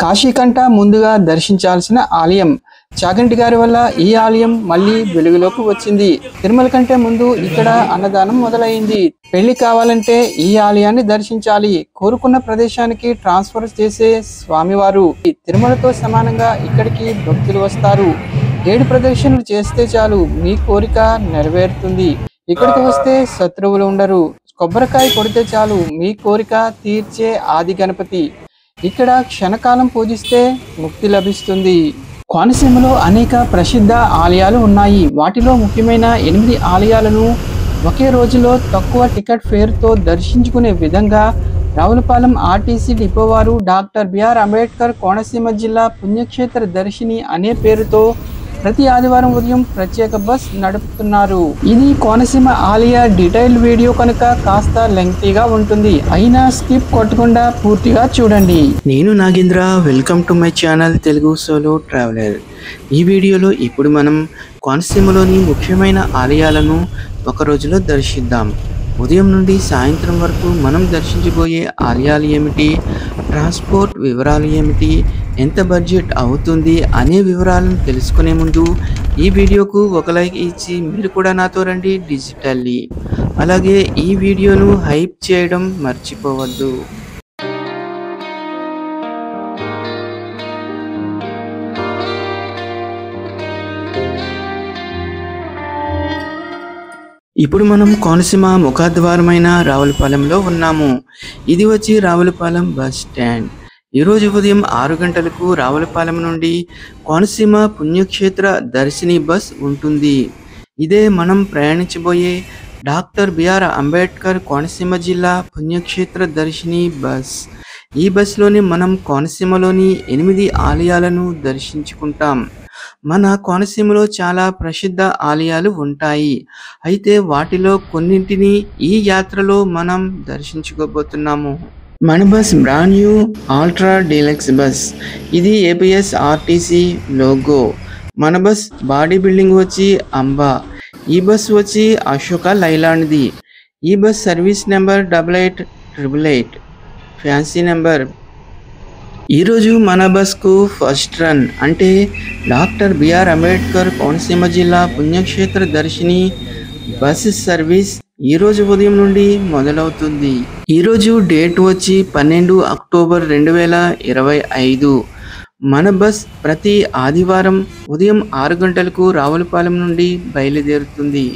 కాశీ కంట ముందుగా దర్శించాల్సిన ఆలయం చాగంటి గారి వల్ల ఈ ఆలయం మళ్ళీ వెలుగులోకి వచ్చింది. తిరుమల కంటే ముందు ఇక్కడ అన్నదానం మొదలైంది. పెళ్లి కావాలంటే ఈ ఆలయాన్ని దర్శించాలి. కోరుకున్న ప్రదేశానికి ట్రాన్స్ఫర్ చేసే స్వామివారు. తిరుమలతో సమానంగా ఇక్కడికి భక్తులు వస్తారు. 7 ప్రదక్షిణలు చేస్తే చాలు మీ కోరిక నెరవేరుతుంది. ఇక్కడికి వస్తే శత్రువులు ఉండరు. కొబ్బరికాయ కొడితే చాలు మీ కోరిక తీర్చే ఆది గణపతి. ఇక్కడ క్షణకాలం పూజిస్తే ముక్తి లభిస్తుంది. కోనసీమలో అనేక ప్రసిద్ధ ఆలయాలు ఉన్నాయి. వాటిలో ముఖ్యమైన 8 ఆలయాలను ఒకే రోజులో తక్కువ టికెట్ ఫేర్తో దర్శించుకునే విధంగా రావులపాలెం ఆర్టీసీ డిపో వారు డాక్టర్ బిఆర్ అంబేద్కర్ కోనసీమ జిల్లా పుణ్యక్షేత్ర దర్శిని అనే పేరుతో ప్రతి ఆదివారం ఉదయం ప్రత్యేక బస్ నడుపుతున్నారు. ఇది కోనసీమ ఆలయ డీటెయిల్ వీడియో కనుక కాస్త లెంగ్తీగా ఉంటుంది. అయినా స్కిప్ కొట్టకుండా పూర్తిగా చూడండి. నేను Nagendra, welcome to my channel Telugu solo traveller. ఈ వీడియోలో ఇప్పుడు మనం కోనసీమలోని ముఖ్యమైన ఆలయాలను ఒక రోజులో దర్శిద్దాం. ఉదయం నుండి సాయంత్రం వరకు మనం దర్శించబోయే ఆలయాలు ఏమిటి, ట్రాన్స్పోర్ట్ వివరాలు ఏమిటి, ఎంత బడ్జెట్ అవుతుంది అనే వివరాలను తెలుసుకునే ముందు ఈ వీడియోకు ఒక లైక్ ఇచ్చి మీరు కూడా నాతో రండి డిజిటల్లీ. అలాగే ఈ వీడియోను హైప్ చేయడం మర్చిపోవద్దు. ఇప్పుడు మనం కోనసీమ ముఖద్వారమైన రావులపాలెంలో ఉన్నాము. ఇది వచ్చి రావులపాలెం బస్ స్టాండ్. ఈరోజు ఉదయం 6 గంటలకు రావులపాలెం నుండి కోనసీమ పుణ్యక్షేత్ర దర్శిని బస్ ఉంటుంది. ఇదే మనం ప్రయాణించబోయే డాక్టర్ బిఆర్ అంబేద్కర్ కోనసీమ జిల్లా పుణ్యక్షేత్ర దర్శిని బస్. ఈ బస్సులోనే మనం కోనసీమలోని 8 ఆలయాలను దర్శించుకుంటాం. మన కోనసీమలో చాలా ప్రసిద్ధ ఆలయాలు ఉంటాయి. అయితే వాటిలో కొన్నింటిని ఈ యాత్రలో మనం దర్శించుకోబోతున్నాము. మన bus brand new ultra deluxe bus. ఇది ఏపీఎస్ ఆర్టీసీ లోగో. మన బస్ బాడీ బిల్డింగ్ వచ్చి అంబా. ఈ బస్ వచ్చి అశోక లైలాండ్ది. ఈ bus service number 8888 fancy number. ఈరోజు మన బస్కు ఫస్ట్ రన్ అంటే డాక్టర్ బిఆర్ అంబేద్కర్ కోనసీమ జిల్లా పుణ్యక్షేత్ర దర్శిని బస్ సర్వీస్ ఈరోజు ఉదయం నుండి మొదలవుతుంది. ఈరోజు డేట్ వచ్చి 12 అక్టోబర్ 2025. మన బస్ ప్రతి ఆదివారం ఉదయం 6 గంటలకు రావులపాలెం నుండి బయలుదేరుతుంది.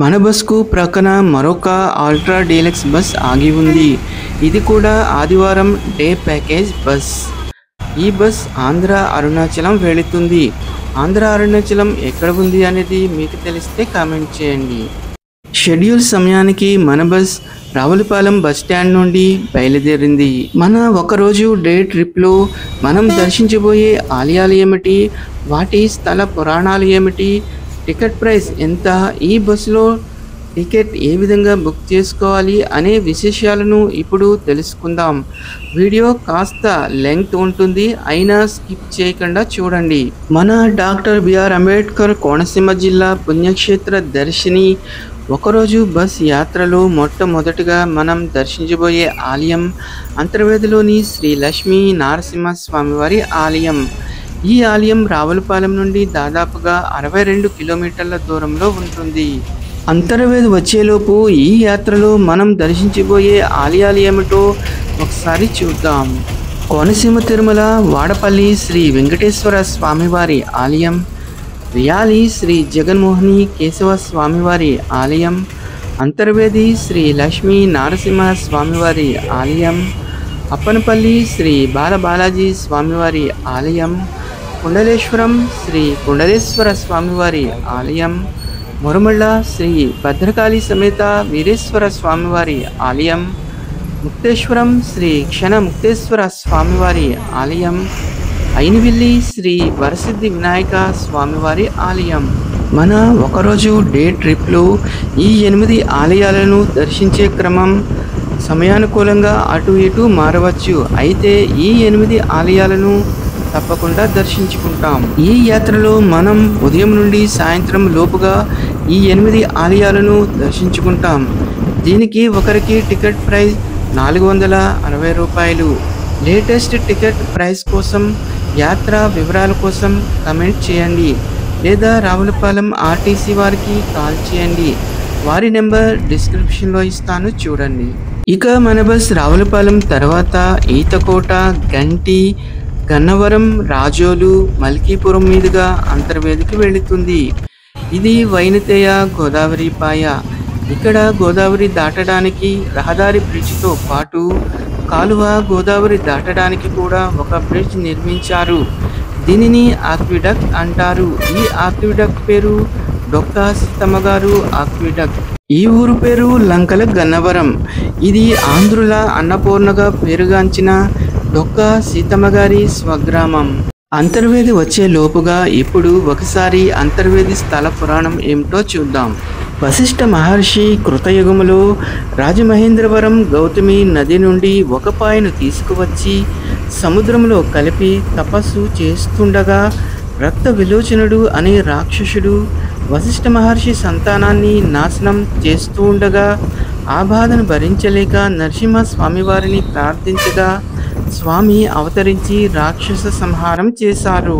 మన బస్కు ప్రక్కన మరొక అల్ట్రా డీలక్స్ బస్ ఆగి ఉంది. ఇది కూడా ఆదివారం డే ప్యాకేజ్ బస్. ఈ బస్ ఆంధ్ర అరుణాచలం వెళుతుంది. ఆంధ్ర అరుణాచలం ఎక్కడ ఉంది అనేది మీకు తెలిస్తే కామెంట్ చేయండి. షెడ్యూల్ సమయానికి మన బస్ రావులపాలెం బస్ స్టాండ్ నుండి బయలుదేరింది. మన ఒకరోజు డే ట్రిప్లో మనం దర్శించబోయే ఆలయాలు ఏమిటి, వాటి స్థల పురాణాలు ఏమిటి, టికెట్ ప్రైస్ ఎంత, ఈ బస్సులో టికెట్ ఏ విధంగా బుక్ చేసుకోవాలి అనే విశేషాలను ఇప్పుడు తెలుసుకుందాం. వీడియో కాస్త లెంగ్త్ ఉంటుంది, అయినా స్కిప్ చేయకుండా చూడండి. మన డాక్టర్ బిఆర్ అంబేద్కర్ కోనసీమ జిల్లా పుణ్యక్షేత్ర దర్శిని ఒకరోజు బస్ యాత్రలో మొట్టమొదటిగా మనం దర్శించబోయే ఆలయం అంతర్వేదిలోని శ్రీ లక్ష్మీ నరసింహ స్వామివారి ఆలయం. ఈ ఆలయం రావులపాలెం నుండి దాదాపుగా 62 కిలోమీటర్ల దూరంలో ఉంటుంది. అంతర్వేది వచ్చేలోపు ఈ యాత్రలో మనం దర్శించబోయే ఆలయాలు ఏమిటో ఒకసారి చూద్దాం. కోనసీమ తిరుమల వాడపల్లి శ్రీ వెంకటేశ్వర స్వామివారి ఆలయం, రియాలి శ్రీ జగన్మోహిని కేశవ స్వామివారి ఆలయం, అంతర్వేది శ్రీ లక్ష్మీ నరసింహ స్వామివారి ఆలయం, అప్పనపల్లి శ్రీ బాలబాలాజీ స్వామివారి ఆలయం, కుండలేశ్వరం శ్రీ కుండలేశ్వర స్వామివారి ఆలయం, మురమళ్ళ శ్రీ భద్రకాళి సమేత వీరేశ్వర స్వామివారి ఆలయం, ముక్తేశ్వరం శ్రీ క్షణ ముక్తేశ్వర స్వామివారి ఆలయం, అయినవిల్లి శ్రీ వరసిద్ధి వినాయక స్వామివారి ఆలయం. మన ఒకరోజు డే ట్రిప్లో ఈ 8 ఆలయాలను దర్శించే క్రమం సమయానుకూలంగా అటు ఇటు మారవచ్చు. అయితే ఈ 8 ఆలయాలను తప్పకుండా దర్శించుకుంటాం. ఈ యాత్రలో మనం ఉదయం నుండి సాయంత్రం లోపుగా ఈ 8 ఆలయాలను దర్శించుకుంటాం. దీనికి ఒకరికి టికెట్ ప్రైస్ 460 రూపాయలు. లేటెస్ట్ టికెట్ ప్రైస్ కోసం, యాత్ర వివరాల కోసం కమెంట్ చేయండి లేదా రావులపాలెం ఆర్టీసీ వారికి కాల్ చేయండి. వారి నెంబర్ డిస్క్రిప్షన్లో ఇస్తాను, చూడండి. ఇక మన బస్ రావులపాలెం తర్వాత ఈతకోట, గంటి, గన్నవరం, రాజోలు, మల్కీపురం మీదుగా అంతర్వేదికి వెళుతుంది. ఇది వైనతేయ గోదావరి పాయ. ఇక్కడ గోదావరి దాటడానికి రహదారి బ్రిడ్జితో పాటు కాలువ గోదావరి దాటడానికి కూడా ఒక బ్రిడ్జ్ నిర్మించారు. దీనిని ఆక్విడక్ట్ అంటారు. ఈ ఆక్విడక్ట్ పేరు డొక్కా సీతమ్మగారు ఆక్విడక్ట్. ఈ ఊరు పేరు లంకల గన్నవరం. ఇది ఆంధ్రుల అన్నపూర్ణగా పేరుగాంచిన డొక్కా సీతమ్మగారి స్వగ్రామం. అంతర్వేది వచ్చే లోపుగా ఇప్పుడు ఒకసారి అంతర్వేది స్థల పురాణం ఏమిటో చూద్దాం. వశిష్ఠ మహర్షి కృతయుగములో రాజమహేంద్రవరం గౌతమి నది నుండి ఒక పాయను తీసుకువచ్చి సముద్రంలో కలిపి తపస్సు చేస్తుండగా రక్త విలోచనుడు అనే రాక్షసుడు వశిష్ఠ మహర్షి సంతానాన్ని నాశనం చేస్తూ ఉండగా ఆ బాధను భరించలేక నరసింహ స్వామివారిని ప్రార్థించగా స్వామి అవతరించి రాక్షస సంహారం చేశారు.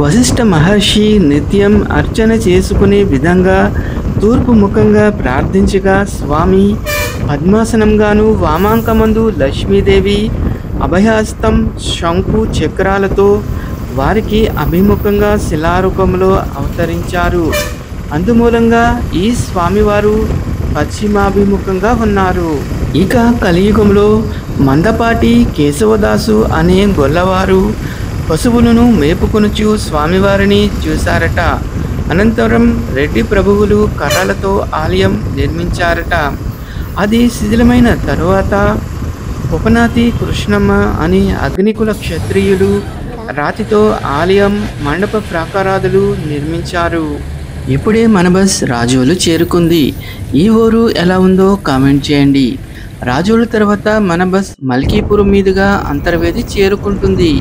వశిష్ఠ మహర్షి నిత్యం అర్చన చేసుకునే విధంగా తూర్పు ముఖంగా ప్రార్థించగా స్వామి పద్మాసనంగాను, వామాంకమందు లక్ష్మీదేవి అభయహస్తం, శంకు చక్రాలతో వారికి అభిముఖంగా శిలారూపంలో అవతరించారు. అందుమూలంగా ఈ స్వామివారు పశ్చిమాభిముఖంగా ఉన్నారు. ఇక కలియుగంలో మందపాటి కేశవదాసు అనే గొల్లవారు పశువులను మేపుకొనుచు స్వామివారిని చూశారట. అనంతరం రెడ్డి ప్రభువులు కర్రలతో ఆలయం నిర్మించారట. అది శిథిలమైన తరువాత ఉపనాతి కృష్ణమ్మ అనే అగ్నికుల క్షత్రియులు రాతితో ఆలయం, మండప ప్రాకారాదులు నిర్మించారు. ఇప్పుడే మన బస్ రాజోలు చేరుకుంది. ఈ ఊరు ఎలా ఉందో కామెంట్ చేయండి. రాజోలు తర్వాత మన బస్ మల్కీపురం మీదుగా అంతర్వేది చేరుకుంటుంది.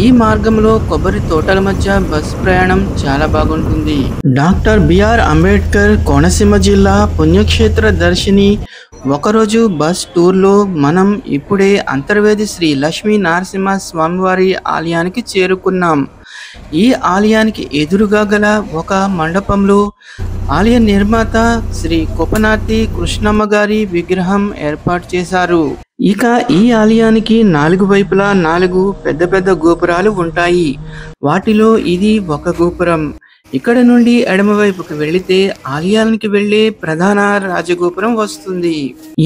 ఈ మార్గంలో కొబ్బరి తోటల మధ్య బస్ ప్రయాణం చాలా బాగుంటుంది. డాక్టర్ బిఆర్ అంబేద్కర్ కోనసీమ జిల్లా పుణ్యక్షేత్ర దర్శిని ఒకరోజు బస్ టూర్లో మనం ఇప్పుడే అంతర్వేది శ్రీ లక్ష్మీ నరసింహ స్వామివారి ఆలయానికి చేరుకున్నాం. ఈ ఆలయానికి ఎదురుగా గల ఒక మండపంలో ఆలయ నిర్మాత శ్రీ కుపనాతి కృష్ణమ్మ గారి విగ్రహం ఏర్పాటు చేశారు. ఇక ఈ ఆలయానికి 4 వైపులా 4 పెద్ద పెద్ద గోపురాలు ఉంటాయి. వాటిలో ఇది ఒక గోపురం. ఇక్కడ నుండి ఎడమవైపుకు వెళితే ఆలయానికి వెళ్లే ప్రధాన రాజగోపురం వస్తుంది.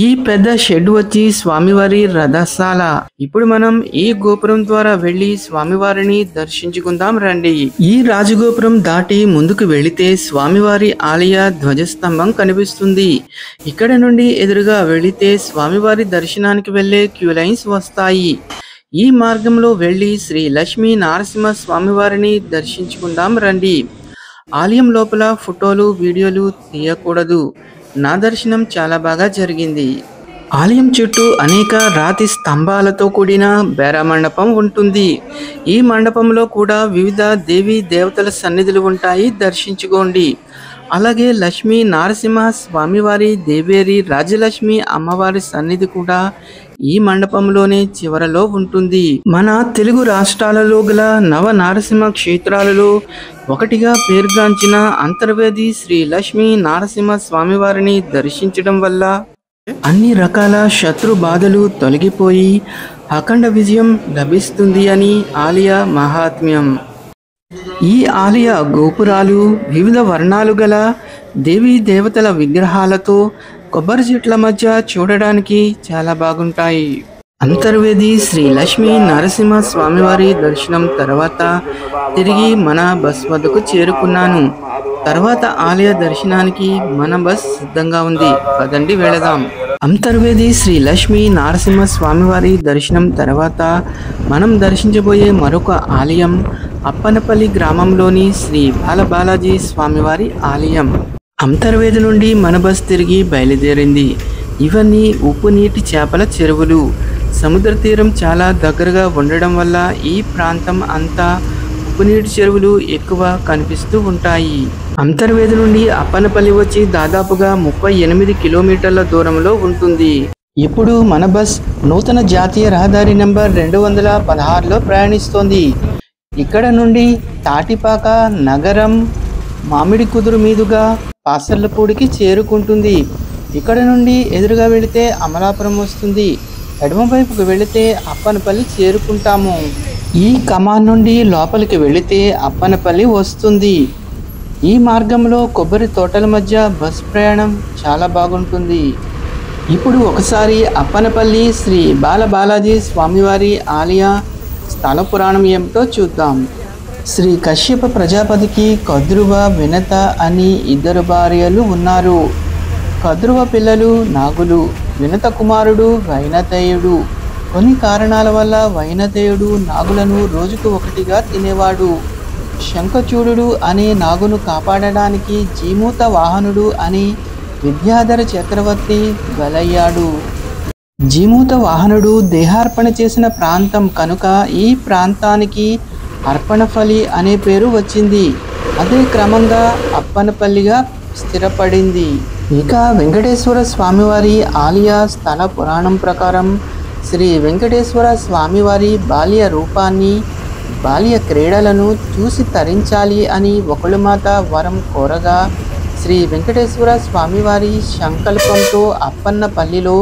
ఈ పెద్ద షెడ్ వచ్చి స్వామివారి రథశాల. ఇప్పుడు మనం ఈ గోపురం ద్వారా వెళ్లి స్వామివారిని దర్శించుకుందాం రండి. ఈ రాజగోపురం దాటి ముందుకు వెళితే స్వామివారి ఆలయ ధ్వజస్తంభం కనిపిస్తుంది. ఇక్కడ నుండి ఎదురుగా వెళితే స్వామివారి దర్శనానికి వెళ్లే క్యూ లైన్స్ వస్తాయి. ఈ మార్గంలో వెళ్లి శ్రీ లక్ష్మీ నరసింహ స్వామివారిని దర్శించుకుందాం రండి. ఆలయం లోపల ఫోటోలు, వీడియోలు తీయకూడదు. నా దర్శనం చాలా బాగా జరిగింది. ఆలయం చుట్టూ అనేక రాతి స్తంభాలతో కూడిన బేర మండపం ఉంటుంది. ఈ మండపంలో కూడా వివిధ దేవీ దేవతల సన్నిధులు ఉంటాయి, దర్శించుకోండి. అలాగే లక్ష్మీ నరసింహ స్వామివారి, దేవేరి రాజలక్ష్మి అమ్మవారి సన్నిధి కూడా ఈ మండపంలోనే చివరలో ఉంటుంది. మన తెలుగు రాష్ట్రాలలో గల నవ నరసింహ క్షేత్రాలలో ఒకటిగా పేరుగాంచిన అంతర్వేది శ్రీ లక్ష్మీ నరసింహ స్వామివారిని దర్శించడం వల్ల అన్ని రకాల శత్రు బాధలు తొలగిపోయి అఖండ విజయం లభిస్తుంది అని ఆలయ మహాత్మ్యం. ఈ ఆలయ గోపురాలు వివిధ వర్ణాలు గల దేవీ దేవతల విగ్రహాలతో కొబ్బరి చెట్ల మధ్య చూడడానికి చాలా బాగుంటాయి. అంతర్వేది శ్రీ లక్ష్మీ నరసింహ స్వామివారి దర్శనం తర్వాత తిరిగి మన బస్ వద్దకు చేరుకున్నాను. తర్వాత ఆలయ దర్శనానికి మన బస్ సిద్ధంగా ఉంది. పదండి వెళదాం. అంతర్వేది శ్రీ లక్ష్మీ నరసింహ స్వామివారి దర్శనం తర్వాత మనం దర్శించబోయే మరొక ఆలయం అప్పనపల్లి గ్రామంలోని శ్రీ బాలబాలాజీ స్వామివారి ఆలయం. అంతర్వేది నుండి మన బస్ తిరిగి బయలుదేరింది. ఇవన్నీ ఉప్పు నీటి చేపల చెరువులు. సముద్ర తీరం చాలా దగ్గరగా ఉండడం వల్ల ఈ ప్రాంతం అంతా ఉప్పు నీటి చెరువులు ఎక్కువ కనిపిస్తూ ఉంటాయి. అంతర్వేది నుండి అప్పనపల్లి వచ్చి దాదాపుగా 38 కిలోమీటర్ల దూరంలో ఉంటుంది. ఇప్పుడు మన బస్ నూతన జాతీయ రహదారి నంబర్ 216లో ప్రయాణిస్తోంది. ఇక్కడ నుండి తాటిపాక, నగరం, మామిడి కుదురు మీదుగా పాసర్లపూడికి చేరుకుంటుంది. ఇక్కడ నుండి ఎదురుగా వెళితే అమలాపురం వస్తుంది. ఎడమవైపుకు వెళితే అప్పనపల్లి చేరుకుంటాము. ఈ కమాన్ నుండి లోపలికి వెళితే అప్పనపల్లి వస్తుంది. ఈ మార్గంలో కొబ్బరి తోటల మధ్య బస్ ప్రయాణం చాలా బాగుంటుంది. ఇప్పుడు ఒకసారి అప్పనపల్లి శ్రీ బాలబాలాజీ స్వామివారి ఆలయ స్థల పురాణం ఏమిటో చూద్దాం. శ్రీ కశ్యప ప్రజాపతికి కద్రువ, వినత అని ఇద్దరు భార్యలు ఉన్నారు. కద్రువ పిల్లలు నాగులు, వినత కుమారుడు వైనతేయుడు. కొన్ని కారణాల వల్ల వైనతేయుడు నాగులను రోజుకు ఒకటిగా తినేవాడు. శంఖచూడుడు అనే నాగును కాపాడడానికి జీమూత వాహనుడు అని విద్యాధర చక్రవర్తి బలయ్యాడు. జీమూత వాహనుడు దేహార్పణ చేసిన ప్రాంతం కనుక ఈ ప్రాంతానికి అర్పణఫలి అనే పేరు వచ్చింది. అదే క్రమంగా అప్పనపల్లిగా స్థిరపడింది. ఇక వెంకటేశ్వర స్వామివారి ఆలయ స్థల పురాణం ప్రకారం శ్రీ వెంకటేశ్వర స్వామివారి బాల్య రూపాన్ని, బాల్య క్రీడలను చూసి తరించాలి అని ఒకళుమాత వరం కోరగా శ్రీ వెంకటేశ్వర స్వామివారి సంకల్పంతో అప్పన్నపల్లిలో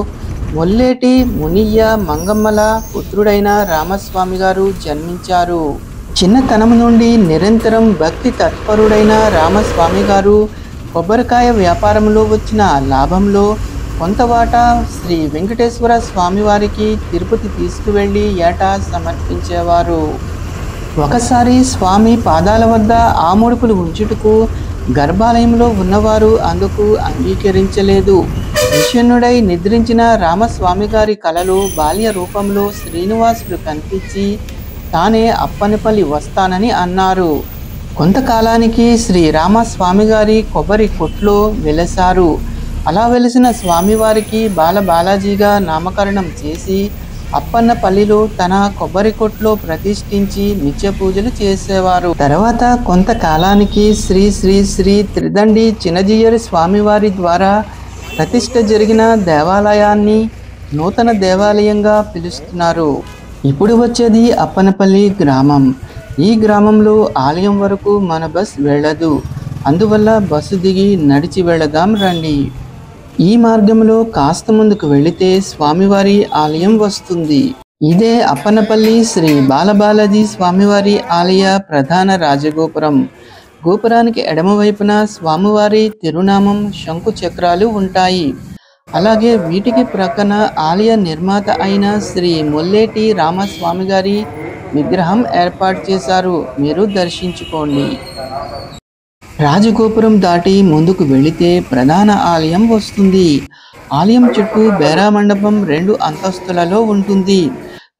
మొల్లేటి మునియ్య మంగమ్మల పుత్రుడైన రామస్వామి గారు జన్మించారు. చిన్నతనం నుండి నిరంతరం భక్తి తత్పరుడైన రామస్వామి గారు కొబ్బరికాయ వ్యాపారంలో వచ్చిన లాభంలో కొంత వాటా శ్రీ వెంకటేశ్వర స్వామివారికి తిరుపతి తీసుకువెళ్ళి ఏటా సమర్పించేవారు. ఒకసారి స్వామి పాదాల వద్ద ఆముడుపులు ఉంచుటకు గర్భాలయంలో ఉన్నవారు అందుకు అంగీకరించలేదు. విషణ్ణుడై నిద్రించిన రామస్వామి గారి కలలో బాల్య రూపంలో శ్రీనివాసుడు కనిపించి తానే అప్పనపల్లి వస్తానని అన్నారు. కొంతకాలానికి శ్రీ రామస్వామి గారి కొబ్బరి కొట్లో వెలసారు. అలా వెలిసిన స్వామివారికి బాలబాలాజీగా నామకరణం చేసి అప్పన్నపల్లిలో తన కొబ్బరి కొట్లో ప్రతిష్ఠించి నిత్య పూజలు చేసేవారు. తర్వాత కొంతకాలానికి శ్రీ శ్రీ శ్రీ త్రిదండి చినజీయరి స్వామివారి ద్వారా ప్రతిష్ఠ జరిగిన దేవాలయాన్ని నూతన దేవాలయంగా పిలుస్తున్నారు. ఇప్పుడు వచ్చేది అప్పనపల్లి గ్రామం. ఈ గ్రామంలో ఆలయం వరకు మన బస్ వెళ్ళదు. అందువల్ల బస్సు దిగి నడిచి వెళదాం రండి. ఈ మార్గంలో కాస్త ముందుకు వెళితే స్వామివారి ఆలయం వస్తుంది. ఇదే అప్పనపల్లి శ్రీ బాలబాలాజీ స్వామివారి ఆలయ ప్రధాన రాజగోపురం. గోపురానికి ఎడమవైపున స్వామివారి తిరునామం, శంకు చక్రాలు ఉంటాయి. అలాగే వీటికి ప్రక్కన ఆలయ నిర్మాత అయిన శ్రీ మొల్లేటి రామస్వామి గారి విగ్రహం ఏర్పాటు చేశారు. మీరు దర్శించుకోండి. రాజగోపురం దాటి ముందుకు వెళితే ప్రధాన ఆలయం వస్తుంది. ఆలయం చుట్టూ బేరా మండపం 2 అంతస్తులలో ఉంటుంది.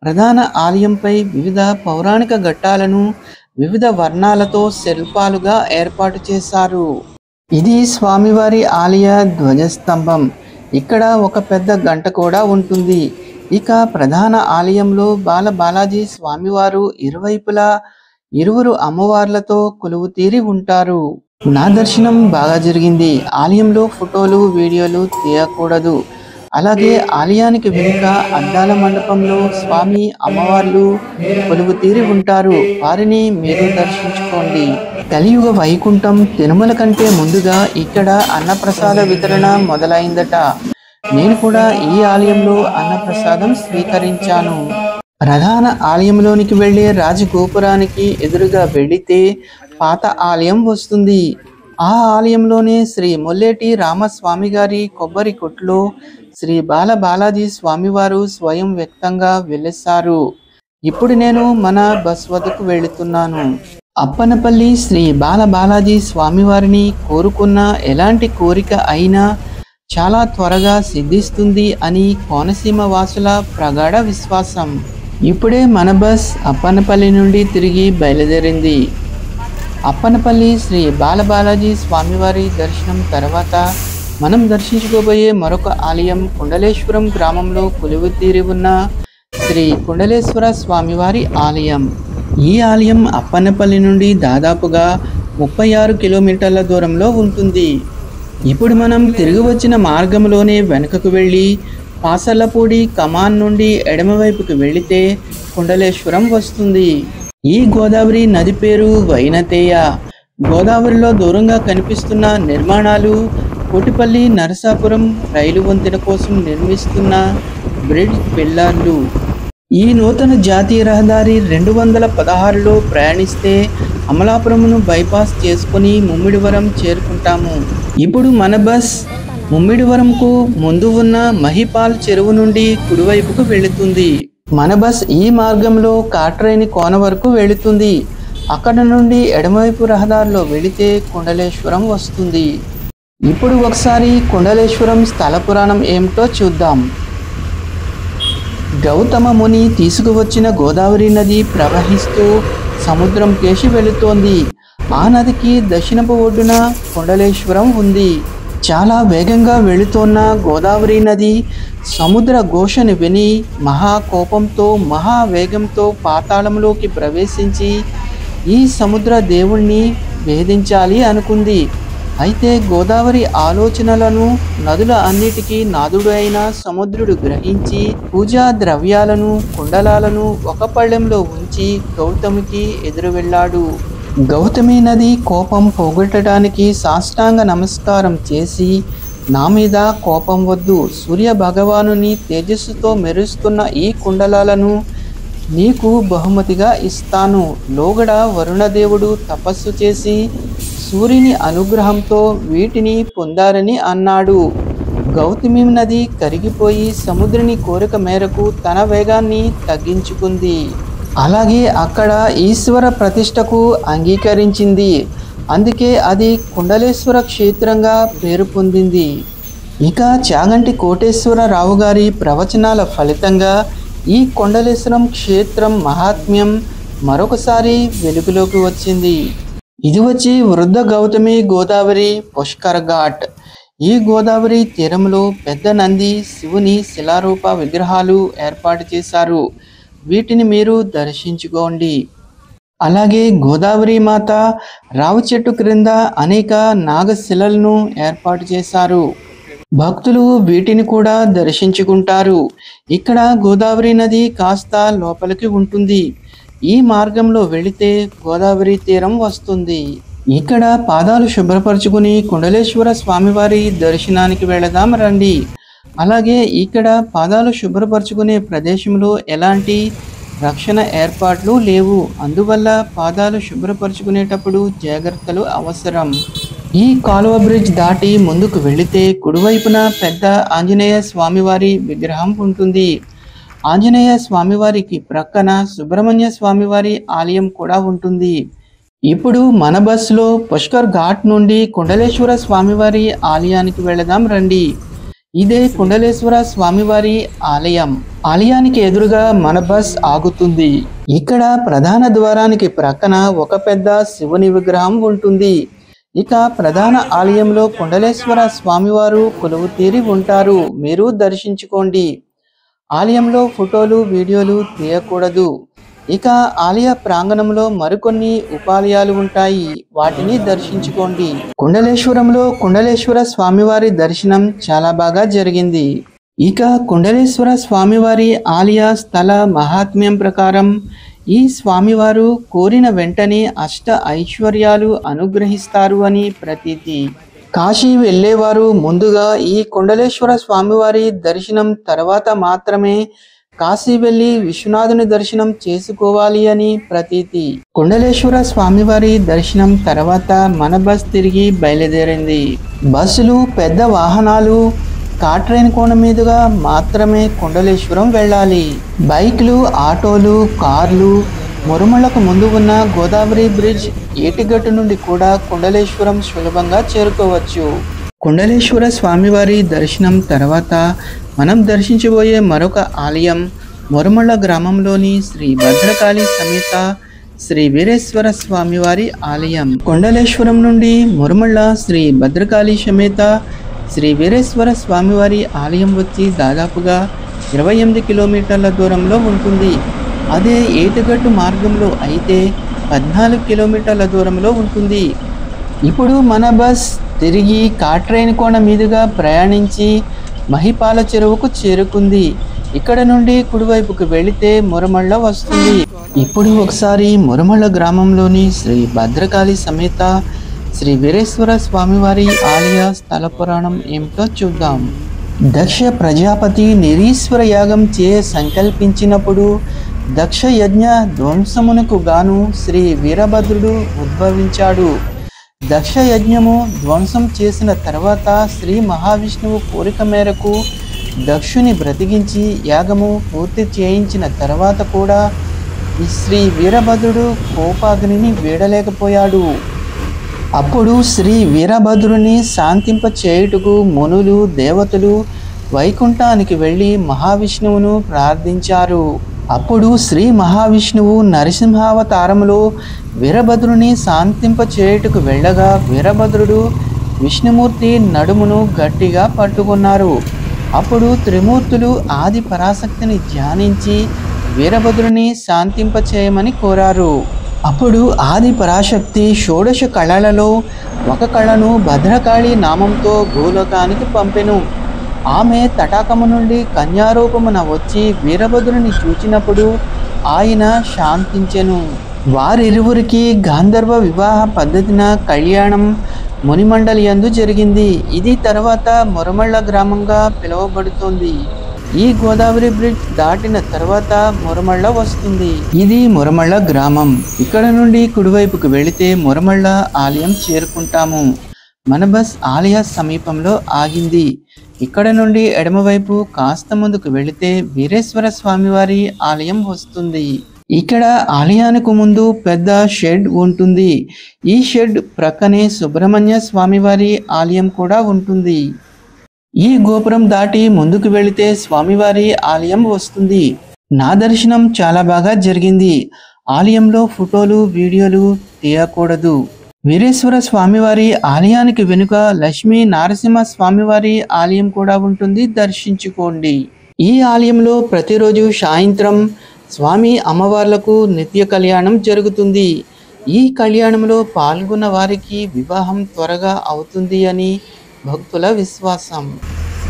ప్రధాన ఆలయంపై వివిధ పౌరాణిక ఘట్టాలను వివిధ వర్ణాలతో శిల్పాలుగా ఏర్పాటు చేశారు. ఇది స్వామివారి ఆలయ ధ్వజస్తంభం. ఇక్కడ ఒక పెద్ద గంట కూడా ఉంటుంది. ఇక ప్రధాన ఆలయంలో బాలబాలాజీ స్వామివారు ఇరువైపులా ఇరువురు అమ్మవార్లతో కొలువు తీరి ఉంటారు. నా దర్శనం బాగా జరిగింది. ఆలయంలో ఫోటోలు, వీడియోలు తీయకూడదు. అలాగే ఆలయానికి వెనుక అద్దాల మండపంలో స్వామి, అమ్మవార్లు కొలువు తీరి ఉంటారు. వారిని మీరు దర్శించుకోండి. కలియుగ వైకుంఠం తిరుమల కంటే ముందుగా ఇక్కడ అన్నప్రసాద వితరణ మొదలైందట. నేను కూడా ఈ ఆలయంలో అన్నప్రసాదం స్వీకరించాను. ప్రధాన ఆలయంలోనికి వెళ్లే రాజగోపురానికి ఎదురుగా వెళితే పాత ఆలయం వస్తుంది. ఆ ఆలయంలోనే శ్రీ మొల్లేటి రామస్వామి గారి కొబ్బరి కొట్లో శ్రీ బాలబాలాజీ స్వామివారు స్వయం వ్యక్తంగా వెలిసారు. ఇప్పుడు నేను మన బస్ వద్దకు వెళుతున్నాను. అప్పనపల్లి శ్రీ బాలబాలాజీ స్వామివారిని కోరుకున్న ఎలాంటి కోరిక అయినా చాలా త్వరగా సిద్ధిస్తుంది అని కోనసీమ వాసుల ప్రగాఢ విశ్వాసం. ఇప్పుడే మన బస్ అప్పనపల్లి నుండి తిరిగి బయలుదేరింది. అప్పనపల్లి శ్రీ బాలబాలాజీ స్వామివారి దర్శనం తర్వాత మనం దర్శించుకోబోయే మరొక ఆలయం కుండలేశ్వరం గ్రామంలో కొలువు తీరి ఉన్న శ్రీ కుండలేశ్వర స్వామివారి ఆలయం. ఈ ఆలయం అప్పనపల్లి నుండి దాదాపుగా 36 కిలోమీటర్ల దూరంలో ఉంటుంది. ఇప్పుడు మనం తిరిగి వచ్చిన మార్గంలోనే వెనుకకు వెళ్ళి పాసర్లపూడి కమాన్ నుండి ఎడమవైపుకి వెళితే కుండలేశ్వరం వస్తుంది. ఈ గోదావరి నది పేరు వైనతేయ. గోదావరిలో దూరంగా కనిపిస్తున్న నిర్మాణాలు కోటిపల్లి నరసాపురం రైలు వంతెన కోసం నిర్మిస్తున్న బ్రిడ్జ్ పిల్లర్లు. ఈ నూతన జాతీయ రహదారి 216లో ప్రయాణిస్తే అమలాపురంను బైపాస్ చేసుకుని ముమ్మిడివరం చేరుకుంటాము. ఇప్పుడు మన బస్ ముమ్మిడివరంకు ముందు ఉన్న మహిపాల్ చెరువు నుండి కుడివైపుకు వెళుతుంది. మన బస్ ఈ మార్గంలో కాట్రేని కోన వరకు వెళుతుంది. అక్కడ నుండి ఎడమవైపు రహదారిలో వెళితే కుండలేశ్వరం వస్తుంది. ఇప్పుడు ఒకసారి కుండలేశ్వరం స్థల పురాణం ఏమిటో చూద్దాం. గౌతమ ముని తీసుకువచ్చిన గోదావరి నది ప్రవహిస్తూ సముద్రం కేసి వెళుతోంది. ఆ నదికి దక్షిణపు ఒడ్డున కుండలేశ్వరం ఉంది. చాలా వేగంగా వెళుతోన్న గోదావరి నది సముద్ర ఘోషను విని మహాకోపంతో మహావేగంతో పాతాళంలోకి ప్రవేశించి ఈ సముద్ర దేవుణ్ణి వేధించాలి అనుకుంది. అయితే గోదావరి ఆలోచనలను నదుల అన్నిటికీ నాదుడు అయిన సముద్రుడు గ్రహించి పూజా ద్రవ్యాలను కుండలాలను ఒక పళ్ళెంలో ఉంచి గౌతమికి ఎదురు వెళ్ళాడు. గౌతమి నది కోపం పోగొట్టడానికి సాష్టాంగ నమస్కారం చేసి, నా మీద కోపం వద్దు, సూర్య భగవానుని తేజస్సుతో మెరుస్తున్న ఈ కుండలాలను నీకు బహుమతిగా ఇస్తాను. లోగడ వరుణదేవుడు తపస్సు చేసి సూర్యుని అనుగ్రహంతో వీటిని పొందారని అన్నాడు. గౌతమి నది కరిగిపోయి సముద్రుని కోరిక మేరకు తన వేగాన్ని తగ్గించుకుంది. అలాగే అక్కడ ఈశ్వర ప్రతిష్టకు అంగీకరించింది. అందుకే అది కుండలేశ్వర క్షేత్రంగా పేరు పొందింది. ఇక చాగంటి కోటేశ్వరరావు గారి ప్రవచనాల ఫలితంగా ఈ కుండలేశ్వరం క్షేత్రం మహాత్మ్యం మరొకసారి వెలుగులోకి వచ్చింది. ఇది వచ్చి వృద్ధ గౌతమి గోదావరి పుష్కర్ ఘాట్. ఈ గోదావరి తీరంలో పెద్ద నంది, శివుని శిలారూప విగ్రహాలు ఏర్పాటు చేశారు. వీటిని మీరు దర్శించుకోండి. అలాగే గోదావరి మాత రావి చెట్టు క్రింద అనేక నాగశిలలను ఏర్పాటు చేశారు. భక్తులు వీటిని కూడా దర్శించుకుంటారు. ఇక్కడ గోదావరి నది కాస్త లోపలికి ఉంటుంది. ఈ మార్గంలో వెళితే గోదావరి తీరం వస్తుంది. ఇక్కడ పాదాలు శుభ్రపరచుకుని కుండలేశ్వర స్వామివారి దర్శనానికి వెళదాం రండి. అలాగే ఇక్కడ పాదాలు శుభ్రపరచుకునే ప్రదేశంలో ఎలాంటి రక్షణ ఏర్పాట్లు లేవు. అందువల్ల పాదాలు శుభ్రపరచుకునేటప్పుడు జాగ్రత్తలు అవసరం. ఈ కాలువ బ్రిడ్జ్ దాటి ముందుకు వెళితే కుడివైపున పెద్ద ఆంజనేయ స్వామివారి విగ్రహం ఉంటుంది. ఆంజనేయ స్వామివారికి ప్రక్కన సుబ్రహ్మణ్య స్వామివారి ఆలయం కూడా ఉంటుంది. ఇప్పుడు మన బస్సులో పుష్కర్ ఘాట్ నుండి కుండలేశ్వర స్వామివారి ఆలయానికి వెళదాం రండి. ఇదే కుండలేశ్వర స్వామివారి ఆలయం. ఆలయానికి ఎదురుగా మన బస్ ఆగుతుంది. ఇక్కడ ప్రధాన ద్వారానికి ప్రక్కన ఒక పెద్ద శివుని విగ్రహం ఉంటుంది. ఇక ప్రధాన ఆలయంలో కుండలేశ్వర స్వామివారు కొలువు తీరి ఉంటారు. మీరు దర్శించుకోండి. ఆలయంలో ఫోటోలు, వీడియోలు తీయకూడదు. ఇక ఆలయ ప్రాంగణంలో మరికొన్ని ఉపాలయాలు ఉంటాయి. వాటిని దర్శించుకోండి. కుండలేశ్వరంలో కుండలేశ్వర స్వామివారి దర్శనం చాలా బాగా జరిగింది. ఇక కుండలేశ్వర స్వామివారి ఆలయ స్థల మహాత్మ్యం ప్రకారం ఈ స్వామివారు కోరిన వెంటనే అష్ట ఐశ్వర్యాలు అనుగ్రహిస్తారు అని ప్రతీతి. కాశీ వెళ్ళేవారు ముందుగా ఈ కుండలేశ్వర స్వామివారి దర్శనం తర్వాత మాత్రమే కాశీ వెళ్ళి విశ్వనాథుని దర్శనం చేసుకోవాలి అని ప్రతీతి. కుండలేశ్వర స్వామివారి దర్శనం తర్వాత మన బస్ తిరిగి బయలుదేరింది. బస్సులు, పెద్ద వాహనాలు కాట్రేని కోన మీదుగా మాత్రమే కుండలేశ్వరం వెళ్ళాలి. బైక్లు, ఆటోలు, కార్లు మురుమళ్లకు ముందు ఉన్న గోదావరి బ్రిడ్జ్ ఏటిగట్టు నుండి కూడా కుండలేశ్వరం సులభంగా చేరుకోవచ్చు. కుండలేశ్వర స్వామివారి దర్శనం తర్వాత మనం దర్శించబోయే మరొక ఆలయం మురుమళ్ళ గ్రామంలోని శ్రీ భద్రకాళి సమేత శ్రీ వీరేశ్వర స్వామివారి ఆలయం. కుండలేశ్వరం నుండి మురుమళ్ళ శ్రీ భద్రకాళి సమేత శ్రీ వీరేశ్వర స్వామివారి ఆలయం వచ్చి దాదాపుగా 28 కిలోమీటర్ల దూరంలో ఉంటుంది. అదే ఏటుగట్టు మార్గంలో అయితే 14 కిలోమీటర్ల దూరంలో ఉంటుంది. ఇప్పుడు మన బస్ తిరిగి కాట్రేని కోన మీదుగా ప్రయాణించి మహిపాల చెరువుకు చేరుకుంది. ఇక్కడ నుండి కుడివైపుకు వెళితే మురమళ్ళ వస్తుంది. ఇప్పుడు ఒకసారి మురమళ్ళ గ్రామంలోని శ్రీ భద్రకాళి సమేత శ్రీ వీరేశ్వర స్వామివారి ఆలయ స్థల పురాణం ఏమిటో చూద్దాం. దక్ష ప్రజాపతి నిరీశ్వర యాగం సంకల్పించినప్పుడు దక్ష యజ్ఞ ధ్వంసమునకు గాను శ్రీ వీరభద్రుడు ఉద్భవించాడు. దక్ష యజ్ఞము ధ్వంసం చేసిన తర్వాత శ్రీ మహావిష్ణువు కోరిక మేరకు దక్షుని బ్రతికించి యాగము పూర్తి చేయించిన తర్వాత కూడా శ్రీ వీరభద్రుడు కోపాగ్నిని వీడలేకపోయాడు. అప్పుడు శ్రీ వీరభద్రుని శాంతింప చేయుటకు మునులు దేవతలు వైకుంఠానికి వెళ్ళి మహావిష్ణువును ప్రార్థించారు. అప్పుడు శ్రీ మహావిష్ణువు నరసింహావతారములో వీరభద్రుని శాంతింప చేయుటకు వెళ్ళగా వీరభద్రుడు విష్ణుమూర్తి నడుమును గట్టిగా పట్టుకున్నారు. అప్పుడు త్రిమూర్తులు ఆది పరాశక్తిని ధ్యానించి వీరభద్రుని శాంతింప చేయమని కోరారు. అప్పుడు ఆది పరాశక్తి షోడశ కళలలో ఒక కళను భద్రకాళి నామంతో భూలోకానికి పంపెను. ఆమె తటాకము నుండి కన్యారూపమున వచ్చి వీరభద్రుని చూచినప్పుడు ఆయన శాంతించెను. వారిరువురికి గాంధర్వ వివాహ పద్ధతిన కళ్యాణం మునిమండలి యందు జరిగింది. ఇది తర్వాత మురమళ్ళ గ్రామంగా పిలువబడుతోంది. ఈ గోదావరి బ్రిడ్జ్ దాటిన తర్వాత మురమళ్ళ వస్తుంది. ఇది మురమళ్ళ గ్రామం. ఇక్కడ నుండి కుడివైపుకు వెళితే మురమళ్ళ ఆలయం చేరుకుంటాము. మన బస్ ఆలయ సమీపంలో ఆగింది. ఇక్కడ నుండి ఎడమవైపు కాస్త ముందుకు వెళితే వీరేశ్వర స్వామివారి ఆలయం వస్తుంది. ఇక్కడ ఆలయానికి ముందు పెద్ద షెడ్ ఉంటుంది. ఈ షెడ్ ప్రక్కనే సుబ్రహ్మణ్య స్వామివారి ఆలయం కూడా ఉంటుంది. ఈ గోపురం దాటి ముందుకు వెళితే స్వామివారి ఆలయం వస్తుంది. నా దర్శనం చాలా బాగా జరిగింది. ఆలయంలో ఫోటోలు వీడియోలు తీయకూడదు. వీరేశ్వర స్వామివారి ఆలయానికి వెనుక లక్ష్మీ నారసింహ స్వామివారి ఆలయం కూడా ఉంటుంది, దర్శించుకోండి. ఈ ఆలయంలో ప్రతిరోజు సాయంత్రం స్వామి అమ్మవార్లకు నిత్య కళ్యాణం జరుగుతుంది. ఈ కళ్యాణంలో పాల్గొన్న వారికి వివాహం త్వరగా అవుతుంది అని భక్తుల విశ్వాసం.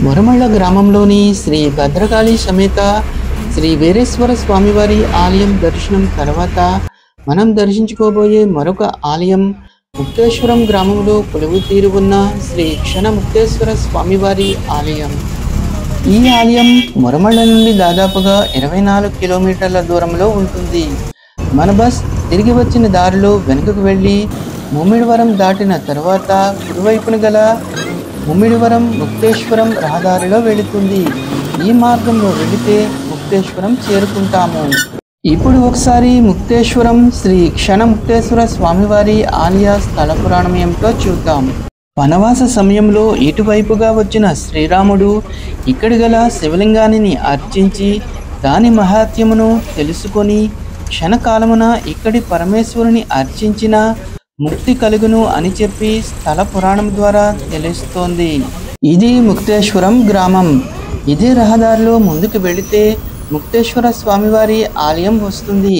మురమళ్ళ గ్రామంలోని శ్రీ భద్రకాళి సమేత శ్రీ వీరేశ్వర స్వామివారి ఆలయం దర్శనం తర్వాత మనం దర్శించుకోబోయే మరొక ఆలయం ముక్తేశ్వరం గ్రామంలో కొలువు తీరు ఉన్న శ్రీ క్షణ ముక్తేశ్వర స్వామివారి ఆలయం. ఈ ఆలయం మురమళ్ళ నుండి దాదాపుగా 24 కిలోమీటర్ల దూరంలో ఉంటుంది. మన బస్ తిరిగి వచ్చిన దారిలో వెనుకకు వెళ్ళి ముమ్మిడివరం దాటిన తర్వాత కుడివైపున గల ముమ్మిడివరం ముక్తేశ్వరం రహదారిలో వెళుతుంది. ఈ మార్గంలో వెళితే ముక్తేశ్వరం చేరుకుంటాము. ఇప్పుడు ఒకసారి ముక్తేశ్వరం శ్రీ క్షణ ముక్తేశ్వర స్వామివారి ఆలయ స్థల పురాణం ఏమిటో చూద్దాం. వనవాస సమయంలో ఇటువైపుగా వచ్చిన శ్రీరాముడు ఇక్కడి గల శివలింగాన్ని అర్చించి దాని మహాత్యమును తెలుసుకొని క్షణకాలమున ఇక్కడి పరమేశ్వరుని అర్చించిన ముక్తి కలుగును అని చెప్పి స్థల పురాణం ద్వారా తెలుస్తోంది. ఇది ముక్తేశ్వరం గ్రామం. ఇదే రహదారిలో ముందుకు వెళితే ముక్తేశ్వర స్వామివారి ఆలయం వస్తుంది.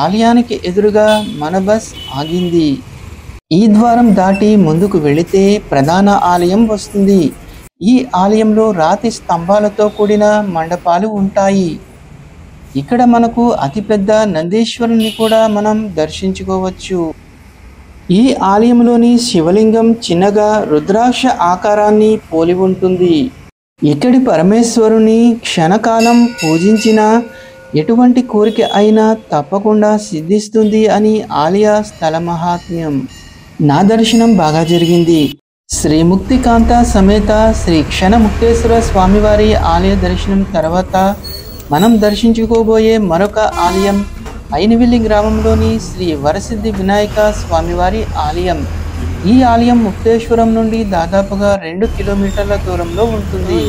ఆలయానికి ఎదురుగా మన బస్ ఆగింది. ఈ ద్వారం దాటి ముందుకు వెళితే ప్రధాన ఆలయం వస్తుంది. ఈ ఆలయంలో రాతి స్తంభాలతో కూడిన మండపాలు ఉంటాయి. ఇక్కడ మనకు అతిపెద్ద నందీశ్వరుని కూడా మనం దర్శించుకోవచ్చు. ఈ ఆలయంలోని శివలింగం చిన్నగా రుద్రాక్ష ఆకారాన్ని పోలి ఉంటుంది. ఇక్కడి పరమేశ్వరుని క్షణకాలం పూజించిన ఎటువంటి కోరిక అయినా తప్పకుండా సిద్ధిస్తుంది అని ఆలయ స్థల మహాత్మ్యం. నా దర్శనం బాగా జరిగింది. శ్రీ ముక్తికాంత సమేత శ్రీ క్షణ ముక్తేశ్వర స్వామివారి ఆలయ దర్శనం తర్వాత మనం దర్శించుకోబోయే మరొక ఆలయం అయినవిల్లి గ్రామంలోని శ్రీ వరసిద్ధి వినాయక స్వామివారి ఆలయం. ఈ ఆలయం ముక్తేశ్వరం నుండి దాదాపుగా 2 కిలోమీటర్ల దూరంలో ఉంటుంది.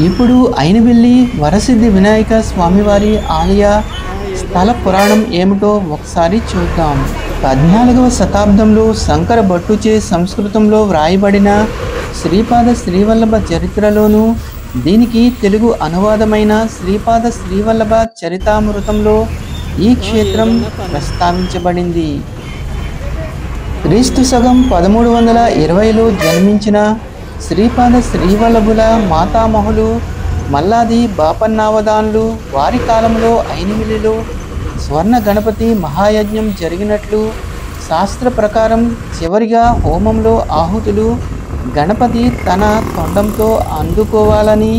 ఇప్పుడు అయినవిల్లి వరసిద్ధి వినాయక స్వామివారి ఆలయ స్థల పురాణం ఏమిటో ఒకసారి చూద్దాం. 14వ శతాబ్దంలో శంకర భట్టుచే సంస్కృతంలో వ్రాయబడిన శ్రీపాద శ్రీవల్లభ చరిత్రలోను దీనికి తెలుగు అనువాదమైన శ్రీపాద శ్రీవల్లభ చరితామృతంలో ఈ క్షేత్రం ప్రస్తావించబడింది. క్రీస్తు శకం 1320లో జన్మించిన శ్రీపాద శ్రీవల్లభుల మాతామహులు మల్లాది బాపన్నావదాన్లు వారి కాలంలో ఐనిమిలిలో స్వర్ణ గణపతి మహాయజ్ఞం జరిగినట్లు శాస్త్ర ప్రకారం చివరిగా హోమంలో ఆహుతులు గణపతి తన తొండంతో అందుకోవాలని,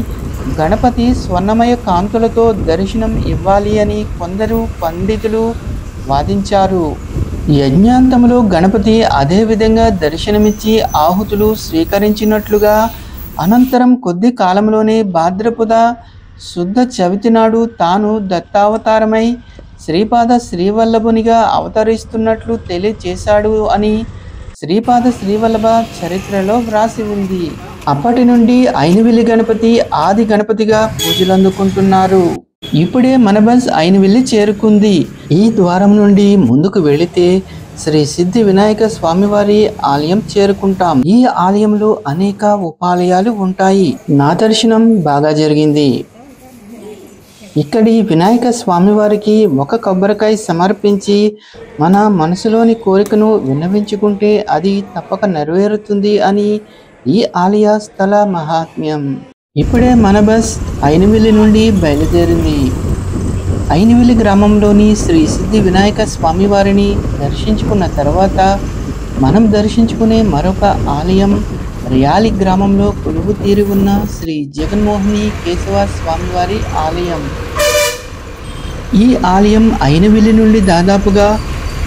గణపతి స్వర్ణమయ కాంతులతో దర్శనం ఇవ్వాలి అని కొందరు పండితులు వాదించారు. యజ్ఞాంతంలో గణపతి అదే విధంగా దర్శనమిచ్చి ఆహుతులు స్వీకరించినట్లుగా అనంతరం కొద్ది కాలంలోనే భాద్రపద శుద్ధ చవితి నాడు తాను దత్తావతారమై శ్రీపాద శ్రీవల్లభునిగా అవతరిస్తున్నట్లు తెలియచేశాడు అని శ్రీపాద శ్రీవల్లభ చరిత్రలో వ్రాసి ఉంది. అప్పటి నుండి ఐనివిల్లి గణపతి ఆది గణపతిగా పూజలందుకుంటున్నారు. ఇప్పుడే మన బస్ ఐనివిల్లి చేరుకుంది. ఈ ద్వారం నుండి ముందుకు వెళితే శ్రీ సిద్ధి వినాయక స్వామివారి ఆలయం చేరుకుంటాం. ఈ ఆలయంలో అనేక ఉపాలయాలు ఉంటాయి. నా దర్శనం బాగా జరిగింది. ఇక్కడి వినాయక స్వామివారికి ఒక కొబ్బరికాయ సమర్పించి మన మనసులోని కోరికను విన్నవించుకుంటే అది తప్పక నెరవేరుతుంది అని ఈ ఆలయ స్థల మహాత్మ్యం. ఇప్పుడే మన బస్ ఐనివిల్లి నుండి బయలుదేరింది. ఐనివిల్లి గ్రామంలోని శ్రీ సిద్ధి వినాయక స్వామివారిని దర్శించుకున్న తర్వాత మనం దర్శించుకునే మరొక ఆలయం రియాలి గ్రామంలో కొలువు తీరి ఉన్న శ్రీ జగన్మోహిని కేశవ స్వామివారి ఆలయం. ఈ ఆలయం ఐనివిల్లి నుండి దాదాపుగా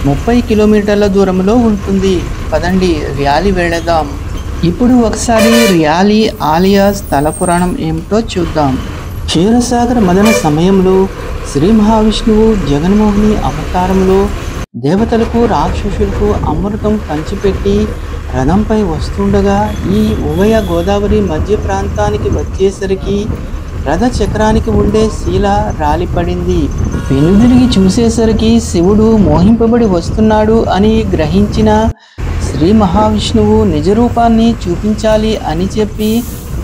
30 కిలోమీటర్ల దూరంలో ఉంటుంది. పదండి రియాలి వెళదాం. ఇప్పుడు ఒకసారి రియాలి ఆలయ స్థల పురాణం ఏమిటో చూద్దాం. క్షీరసాగర మదన సమయంలో శ్రీ మహావిష్ణువు జగన్మోహిని అవతారంలో దేవతలకు రాక్షసులకు అమృతం పంచిపెట్టి రథంపై వస్తుండగా ఈ ఉభయ గోదావరి మధ్య ప్రాంతానికి వచ్చేసరికి రథ చక్రానికి ఉండే శీల రాలిపడింది. వెనుదిరిగి చూసేసరికి శివుడు మోహింపబడి వస్తున్నాడు అని గ్రహించిన శ్రీ మహావిష్ణువు నిజ రూపాన్ని చూపించాలి అని చెప్పి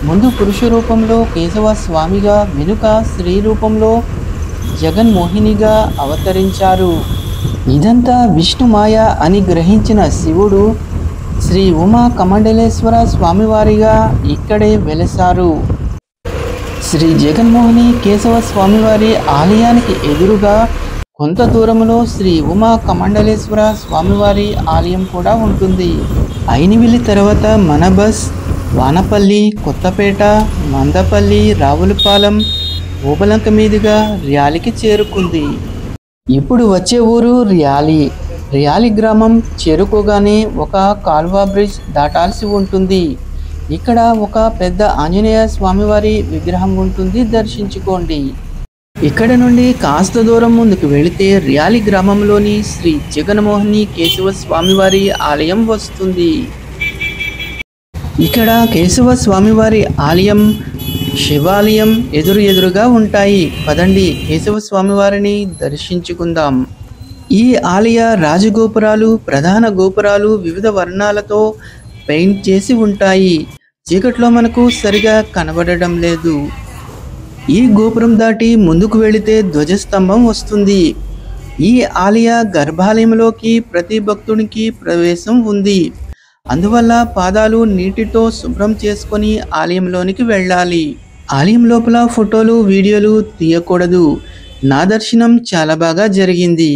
ముందు పురుష రూపంలో కేశవ స్వామిగా, వెనుక స్త్రీ రూపంలో జగన్మోహినిగా అవతరించారు. ఇదంతా విష్ణుమాయ అని గ్రహించిన శివుడు శ్రీ ఉమా కమండలేశ్వర స్వామివారిగా ఇక్కడే వెలసారు. శ్రీ జగన్మోహిని కేశవ స్వామివారి ఆలయానికి ఎదురుగా కొంత దూరంలో శ్రీ ఉమా కమండలేశ్వర స్వామివారి ఆలయం కూడా ఉంటుంది. ఐనివిల్లి తర్వాత మన బస్ వానపల్లి, కొత్తపేట, మందపల్లి, రావులపాలెం, ఓబలంక మీదుగా రియాలికి చేరుకుంది. ఇప్పుడు వచ్చే ఊరు రియాలి. రియాలి గ్రామం చేరుకోగానే ఒక కాల్వా బ్రిడ్జ్ దాటాల్సి ఉంటుంది. ఇక్కడ ఒక పెద్ద ఆంజనేయ స్వామివారి విగ్రహం ఉంటుంది, దర్శించుకోండి. ఇక్కడ నుండి కాస్త దూరం ముందుకు వెళితే రియాలి గ్రామంలోని శ్రీ జగన్మోహిని కేశవ స్వామివారి ఆలయం వస్తుంది. ఇక్కడ కేశవ స్వామివారి ఆలయం, శివాలయం ఎదురుగా ఉంటాయి. పదండి కేశవ స్వామివారిని దర్శించుకుందాం. ఈ ఆలయ రాజగోపురాలు, ప్రధాన గోపురాలు వివిధ వర్ణాలతో పెయింట్ చేసి ఉంటాయి. చీకట్లో మనకు సరిగా కనబడడం లేదు. ఈ గోపురం దాటి ముందుకు వెళితే ధ్వజస్తంభం వస్తుంది. ఈ ఆలయ గర్భాలయంలోకి ప్రతి భక్తునికి ప్రవేశం ఉంది. అందువల్ల పాదాలు నీటితో శుభ్రం చేసుకొని ఆలయంలోనికి వెళ్ళాలి. ఆలయం లోపల ఫోటోలు, వీడియోలు తీయకూడదు. నా దర్శనం చాలా బాగా జరిగింది.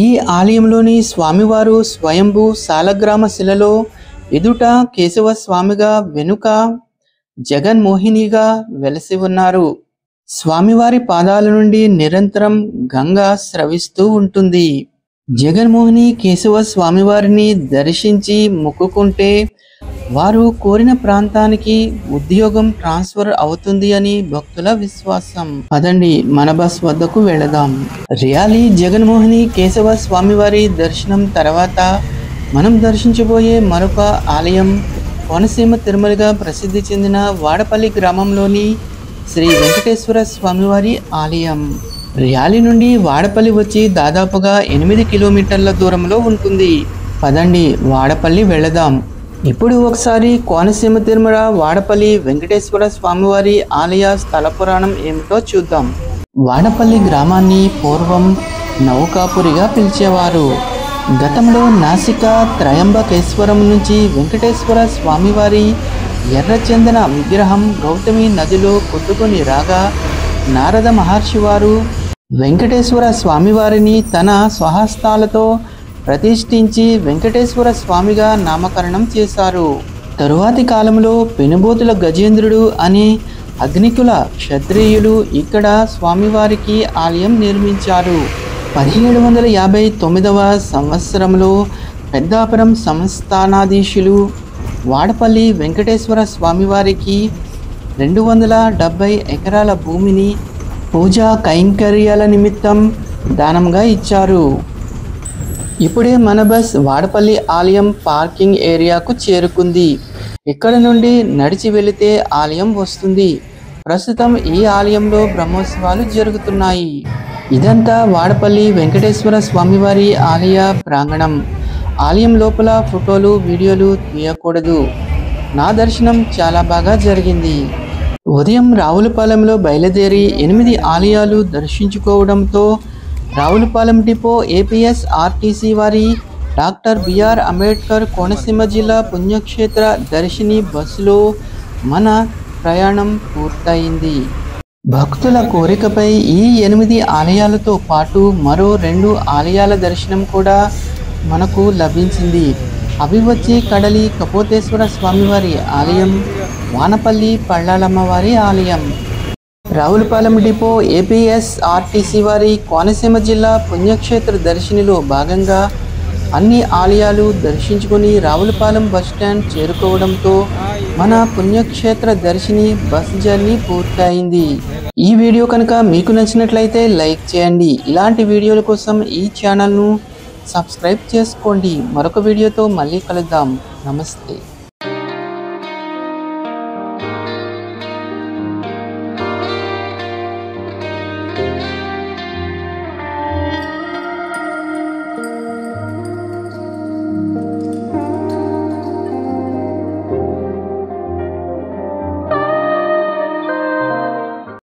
ఈ ఆలయంలోని స్వామివారు స్వయంభూ సాలగ్రామ శిలలో ఎదుట కేశవ స్వామిగా, వెనుక జగన్మోహినిగా వెలసి ఉన్నారు. స్వామివారి పాదాల నుండి నిరంతరం గంగ స్రవిస్తూ ఉంటుంది. జగన్మోహిని కేశవ స్వామివారిని దర్శించి మొక్కుకుంటే వారు కోరిన ప్రాంతానికి ఉద్యోగం ట్రాన్స్ఫర్ అవుతుంది అని భక్తుల విశ్వాసం. పదండి మన బస్ వద్దకు వెళదాం. రియాలి జగన్మోహిని కేశవ స్వామివారి దర్శనం తర్వాత మనం దర్శించబోయే మరొక ఆలయం కోనసీమ తిరుమలగా ప్రసిద్ధి చెందిన వాడపల్లి గ్రామంలోని శ్రీ వెంకటేశ్వర స్వామివారి ఆలయం. రియాలి నుండి వాడపల్లి వచ్చి దాదాపుగా 8 కిలోమీటర్ల దూరంలో ఉంటుంది. పదండి వాడపల్లి వెళదాం. ఇప్పుడు ఒకసారి కోనసీమ తిరుమల వాడపల్లి వెంకటేశ్వర స్వామివారి ఆలయ స్థల పురాణం ఏమిటో చూద్దాం. వాడపల్లి గ్రామాన్ని పూర్వం నౌకాపురిగా పిలిచేవారు. గతంలో నాసిక త్రయంబకేశ్వరం నుంచి వెంకటేశ్వర స్వామివారి ఎర్రచందన విగ్రహం గౌతమి నదిలో కొట్టుకొని రాగా నారద మహర్షి వారు వెంకటేశ్వర స్వామివారిని తన స్వహస్తాలతో ప్రతిష్ఠించి వెంకటేశ్వర స్వామిగా నామకరణం చేశారు. తరువాతి కాలంలో పెనుబోతుల గజేంద్రుడు అనే అగ్నికుల క్షత్రియులు ఇక్కడ స్వామివారికి ఆలయం నిర్మించారు. 1759వ సంవత్సరంలో పెద్దాపురం సంస్థానాధీశులు వాడపల్లి వెంకటేశ్వర స్వామివారికి 270 ఎకరాల భూమిని పూజా కైంకర్యాల నిమిత్తం దానంగా ఇచ్చారు. ఇప్పుడే మన బస్ వాడపల్లి ఆలయం పార్కింగ్ ఏరియాకు చేరుకుంది. ఇక్కడ నుండి నడిచి వెళితే ఆలయం వస్తుంది. ప్రస్తుతం ఈ ఆలయంలో బ్రహ్మోత్సవాలు జరుగుతున్నాయి. ఇదంతా వాడపల్లి వెంకటేశ్వర స్వామివారి ఆలయ ప్రాంగణం. ఆలయం లోపల ఫోటోలు వీడియోలు తీయకూడదు. నా దర్శనం చాలా బాగా జరిగింది. ఉదయం రావులపాలెంలో బయలుదేరి 8 ఆలయాలు దర్శించుకోవడంతో రావులపాలెం డిపో ఏపీఎస్ఆర్టీసీ వారి డాక్టర్ బిఆర్ అంబేద్కర్ కోనసీమ జిల్లా పుణ్యక్షేత్ర దర్శిని బస్సులో మన ప్రయాణం పూర్తయింది. భక్తుల కోరికపై ఈ 8 ఆలయాలతో పాటు మరో 2 ఆలయాల దర్శనం కూడా మనకు లభించింది. అవి వచ్చి కడలి కపోతేశ్వర స్వామివారి ఆలయం, వానపల్లి పళ్ళాలమ్మవారి ఆలయం. రావులపాలెం డిపో ఏపీఎస్ఆర్టీసీ వారి కోనసీమ జిల్లా పుణ్యక్షేత్ర దర్శినిలో భాగంగా అన్ని ఆలయాలు దర్శించుకుని రావులపాలెం బస్టాండ్ చేరుకోవడంతో మన పుణ్యక్షేత్ర దర్శిని బస్ జర్నీ పూర్తయింది. ఈ వీడియో కనుక మీకు నచ్చినట్లయితే లైక్ చేయండి. ఇలాంటి వీడియోల కోసం ఈ ఛానల్ను సబ్స్క్రైబ్ చేసుకోండి. మరొక వీడియోతో మళ్ళీ కలుద్దాం. నమస్తే.